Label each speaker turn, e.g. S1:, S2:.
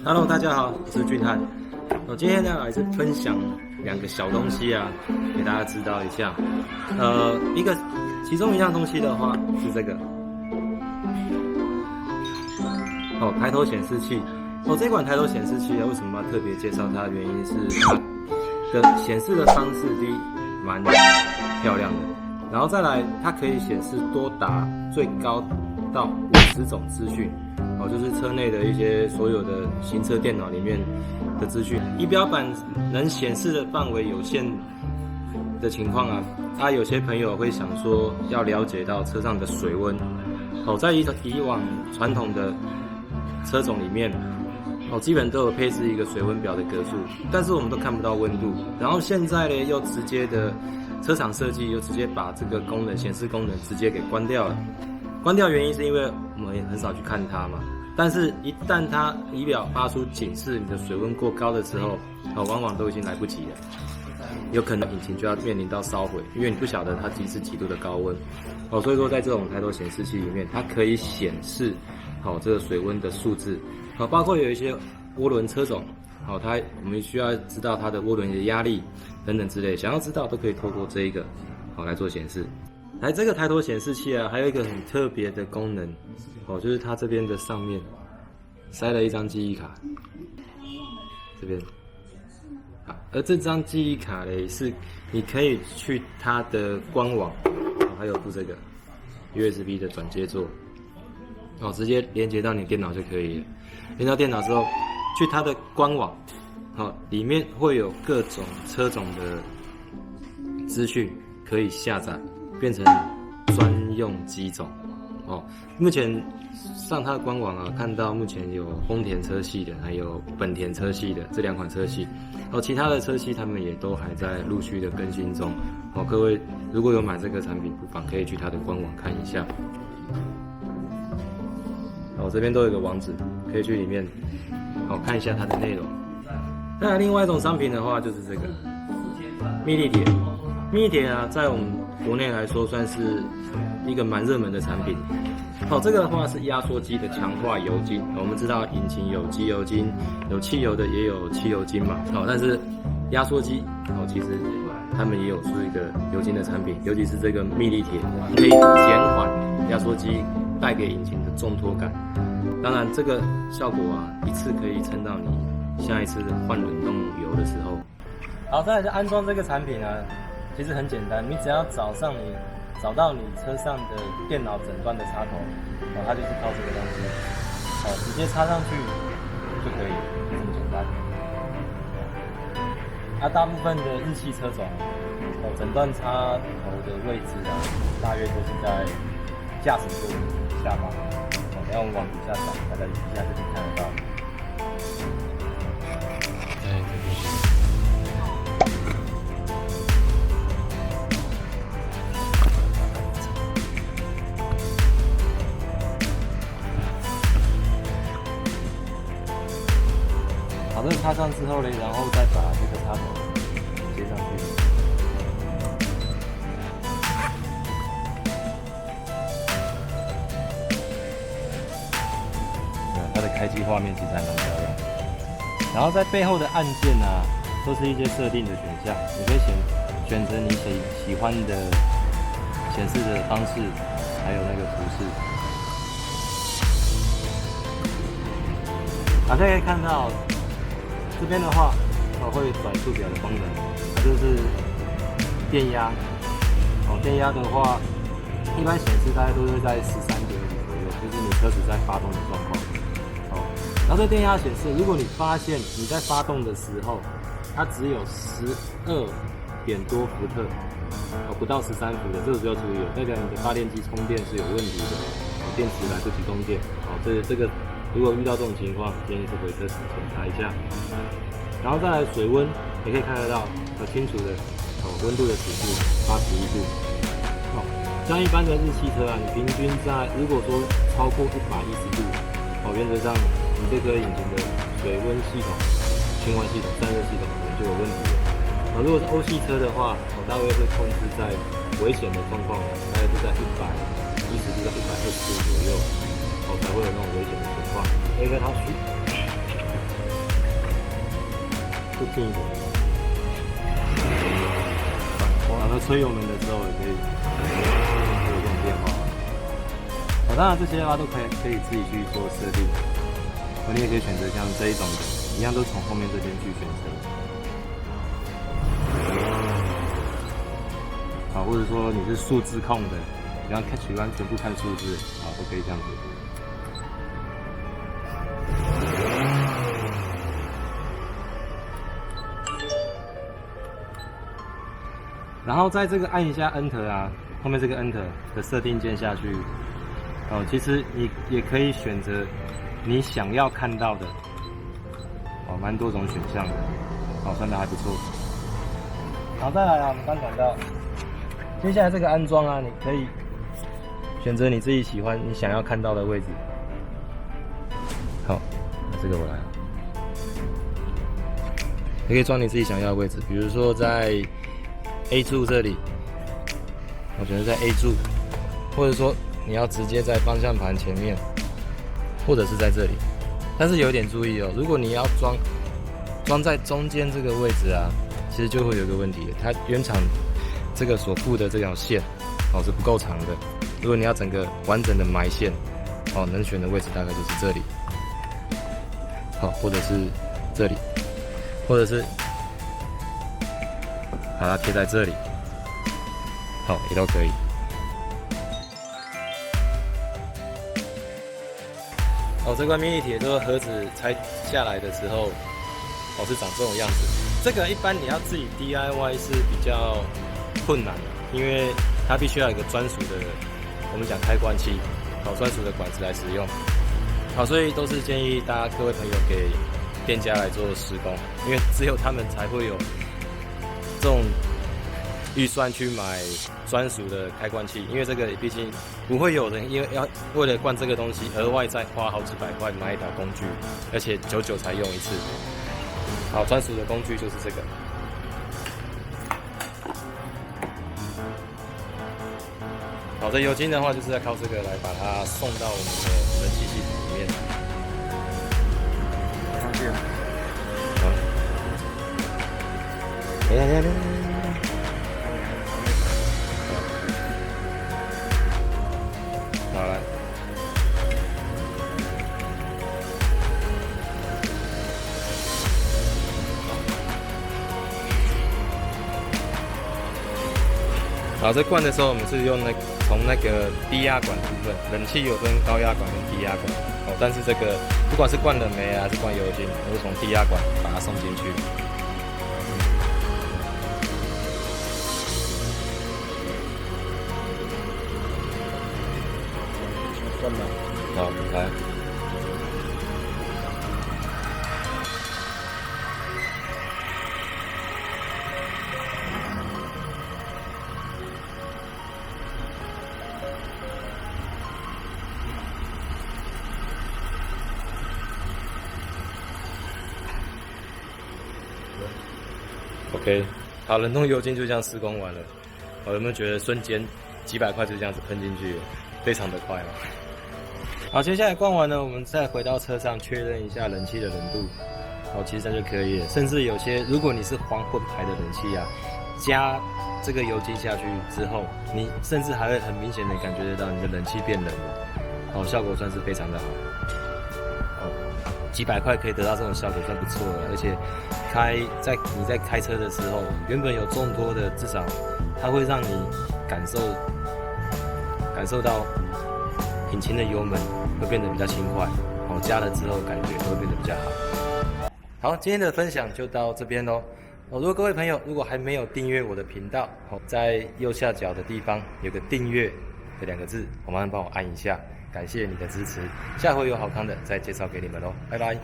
S1: Hello， 大家好，我是俊汉。我今天呢来是分享2个小东西啊，给大家知道一下。其中一样东西的话是这个，抬头显示器。这款抬头显示器啊，为什么要特别介绍它的原因是它的显示的方式，第一蛮漂亮的，然后再来它可以显示多达最高到50种资讯。就是车内的一些所有的行车电脑里面的资讯，仪表板能显示的范围有限的情况啊，有些朋友会想说要了解到车上的水温，在以往传统的车种里面，基本都有配置一个水温表的格数，但是我们都看不到温度。然后现在呢，又直接的车厂设计又直接把这个功能显示功能直接给关掉了。关掉原因是因为我们也很少去看它嘛，但是一旦它仪表发出警示你的水温过高的时候，往往都已经来不及了，有可能引擎就要面临到烧毁，因为你不晓得它几是几度的高温，所以说在这种抬头显示器里面，它可以显示这个水温的数字，包括有一些涡轮车种，我们需要知道它的涡轮的压力等等之类，想要知道都可以透过这一个来做显示。这个抬头显示器啊，还有一个很特别的功能，就是它这边的上面塞了一张记忆卡，这边，而这张记忆卡呢，是你可以去它的官网，还有附这个 USB 的转接座，直接连接到你电脑就可以了。连到电脑之后，去它的官网，里面会有各种车种的资讯可以下载。变成专用机种目前上它的官网啊，看到目前有丰田车系的，还有本田车系的这2款车系，其他的车系他们也都还在陆续的更新中各位如果有买这个产品，不妨可以去它的官网看一下。这边都有一个网址，可以去里面看一下它的内容。那另外一种商品的话，就是这个密立铁。密立铁啊，在我们国内来说算是一个蛮热门的产品。这个的话是压缩机的强化油精。我们知道引擎有机油精，有汽油的也有汽油精嘛。但是压缩机其实他们也有出一个油精的产品，尤其是这个密立铁，可以减缓压缩机带给引擎的重拖感。当然这个效果啊，一次可以撑到你下一次换冷冻油的时候。好，再来就安装这个产品啊。其实很简单，你只要找到你车上的电脑诊断的插头，它就是靠这个东西，直接插上去就可以，这么简单。大部分的日系车种，诊断插头的位置啊，大约都是在驾驶座下方，然后我们往底下找，大概底下就可以看得到。这个插上之后呢，然后再把这个插头接上去。它的开机画面其实还蛮漂亮的。然后在背后的按键啊，都是一些设定的选项，你可以选择你喜欢的显示的方式，还有那个图示。大家可以看到。这边的话，会转速表的功能，它就是电压。电压的话，一般显示大概都是在13.5左右，就是你车子在发动的状况。然后这电压显示，如果你发现你在发动的时候，它只有12点多伏特，不到13伏的，这个就要注意了，代表你的发电机充电是有问题的，电池来不及供电。这个。如果遇到这种情况，建议是回车时检查一下。然后再来水温，也可以看得到很清楚的温度的指数81度。像一般的日系车啊，你平均在如果说超过110度，原则上你这颗引擎的水温系统、循环系统、散热系统可能就有问题了。如果是欧系车的话，大约会控制在危险的状况，大概是在110度到120度左右。才会有那种危险的情况。那个它近一点。然后吹油门的时候也可以有这种变化。当然这些的话都可以自己去做设定。你也可以选择像这一种的，一样都从后面这边去选择。好，或者说你是数字控的，你要喜欢全部看数字，好，都可以这样子。然后在这个按一下 Enter 啊，后面这个 Enter 的设定键下去，哦，其实你也可以选择你想要看到的，哦，蛮多种选项的，哦，算的还不错。好，再来啊，我们刚讲到，接下来这个安装啊，你可以选择你自己喜欢、你想要看到的位置。好，那这个我来了，你可以装你自己想要的位置，比如说在 A 柱这里，我选择在 A 柱，或者说你要直接在方向盘前面，或者是在这里。但是有点注意哦，如果你要装在中间这个位置啊，其实就会有一个问题，它原厂这个所附的这条线哦是不够长的。如果你要整个完整的埋线，哦，能选的位置大概就是这里，好，或者是这里，或者是把它贴在这里，好，也都可以。哦，这块密闭铁这个盒子拆下来的时候，哦是长这种样子。这个一般你要自己 DIY 是比较困难的，因为它必须要有一个专属的，我们讲开关器，好，专属的管子来使用。好，所以都是建议大家各位朋友给店家来做施工，因为只有他们才会有这种预算去买专属的开关器，因为这个毕竟不会有人因为要为了灌这个东西额外再花好几百块买一条工具，而且久久才用一次。好，专属的工具就是这个。好，这油精的话就是要靠这个来把它送到我们的冷气系统里面。上去了。好。好来。好，在灌的时候，我们是用从那个低压管部分，冷气有分高压管跟低压管。哦，但是这个不管是灌冷媒啊，还是灌油精，都是从低压管把它送进去。灌了。好，来。OK， 好，冷冻油精就这样施工完了。好，有没有觉得瞬间几百块就这样子喷进去了，非常的快哦。好，接下来灌完了，我们再回到车上确认一下冷气的冷度。好，其实这就可以了。甚至有些，如果你是黄混排的冷气啊，加这个油精下去之后，你甚至还会很明显的感觉得到你的冷气变冷了。好，效果算是非常的好。几百块可以得到这种效果算不错了，而且你在开车的时候，原本有众多的，至少它会让你感受到引擎的油门会变得比较轻快，哦，加了之后感觉会变得比较好。好，今天的分享就到这边咯。如果各位朋友如果还没有订阅我的频道，在右下角的地方有个订阅的2个字，麻烦帮我按一下。感谢你的支持，下回有好康的再介绍给你们咯，拜拜。